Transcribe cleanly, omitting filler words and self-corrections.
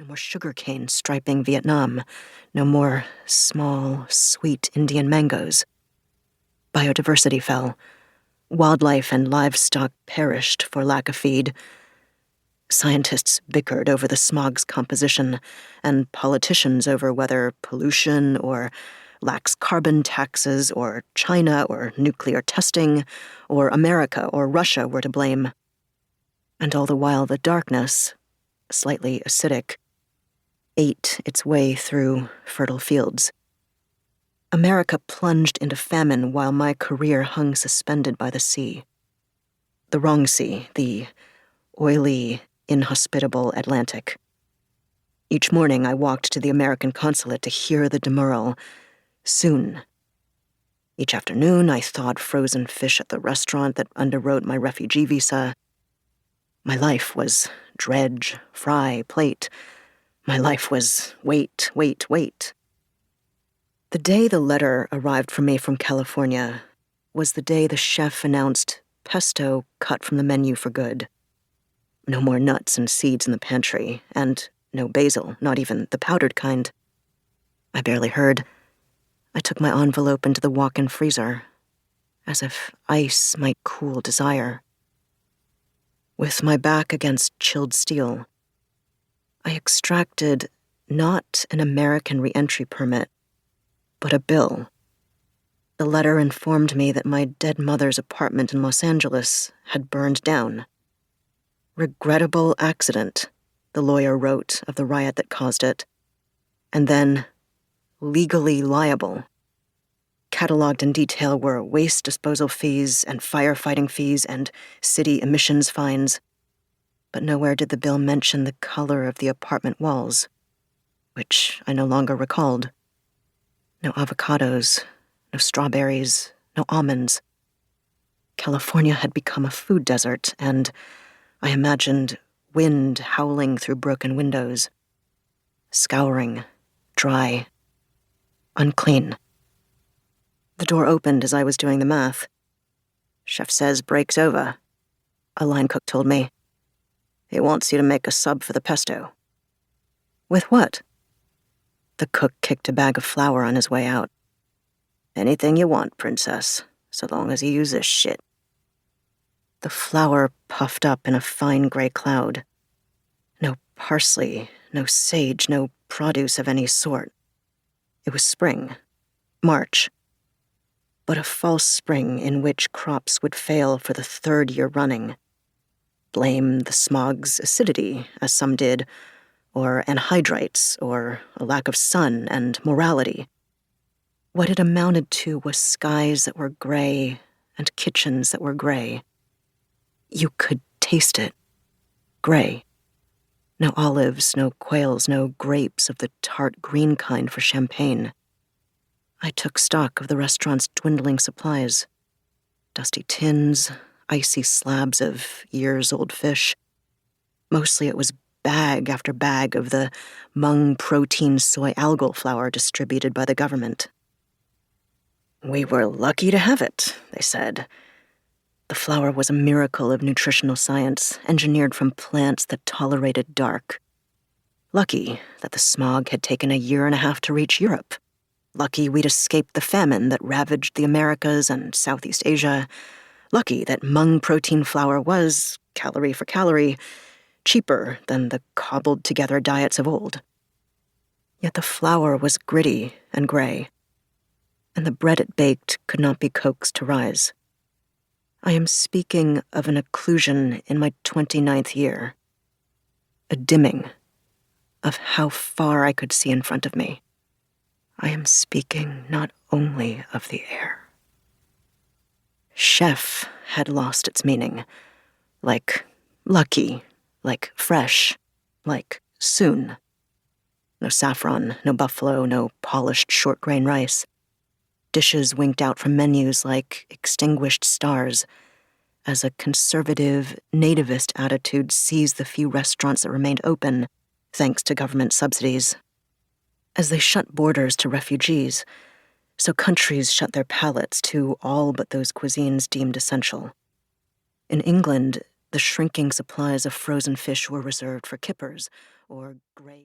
more sugarcane striping Vietnam. No more small, sweet Indian mangoes. Biodiversity fell. Wildlife and livestock perished for lack of feed. Scientists bickered over the smog's composition, and politicians over whether pollution or lax carbon taxes or China or nuclear testing or America or Russia were to blame. And all the while the darkness, slightly acidic, ate its way through fertile fields. America plunged into famine while my career hung suspended by the sea. The wrong sea, the oily, inhospitable Atlantic. Each morning I walked to the American consulate to hear the demurral, soon. Each afternoon I thawed frozen fish at the restaurant that underwrote my refugee visa. My life was dredge, fry, plate. My life was wait, wait, wait. The day the letter arrived for me from California was the day the chef announced pesto cut from the menu for good. No more nuts and seeds in the pantry, and no basil, not even the powdered kind. I barely heard. I took my envelope into the walk-in freezer, as if ice might cool desire. With my back against chilled steel, I extracted not an American re-entry permit, but a bill. The letter informed me that my dead mother's apartment in Los Angeles had burned down. Regrettable accident, the lawyer wrote of the riot that caused it. And then, legally liable. Cataloged in detail were waste disposal fees and firefighting fees and city emissions fines. But nowhere did the bill mention the color of the apartment walls, which I no longer recalled. No avocados, no strawberries, no almonds. California had become a food desert, and I imagined wind howling through broken windows. Scouring, dry, unclean. The door opened as I was doing the math. "Chef says break's over," a line cook told me. "He wants you to make a sub for the pesto." "With what?" The cook kicked a bag of flour on his way out. "Anything you want, princess, so long as you use this shit." The flour puffed up in a fine gray cloud. No parsley, no sage, no produce of any sort. It was spring, March. But a false spring in which crops would fail for the third year running. Blame the smog's acidity, as some did, or anhydrites, or a lack of sun and morality. What it amounted to was skies that were gray and kitchens that were gray. You could taste it. Gray. No olives, no quails, no grapes of the tart green kind for champagne. I took stock of the restaurant's dwindling supplies. Dusty tins, icy slabs of years-old fish. Mostly it was bag after bag of the mung protein soy algal flour distributed by the government. "We were lucky to have it," they said. The flour was a miracle of nutritional science, engineered from plants that tolerated dark. Lucky that the smog had taken a year and a half to reach Europe. Lucky we'd escaped the famine that ravaged the Americas and Southeast Asia. Lucky that mung protein flour was, calorie for calorie, cheaper than the cobbled-together diets of old. Yet the flour was gritty and gray, and the bread it baked could not be coaxed to rise. I am speaking of an occlusion in my 29th year, a dimming of how far I could see in front of me. I am speaking not only of the air. Chef had lost its meaning, like lucky, like fresh, like soon. No saffron, no buffalo, no polished short-grain rice. Dishes winked out from menus like extinguished stars, as a conservative, nativist attitude seized the few restaurants that remained open, thanks to government subsidies. As they shut borders to refugees, so countries shut their palates to all but those cuisines deemed essential. In England, the shrinking supplies of frozen fish were reserved for kippers, or gray...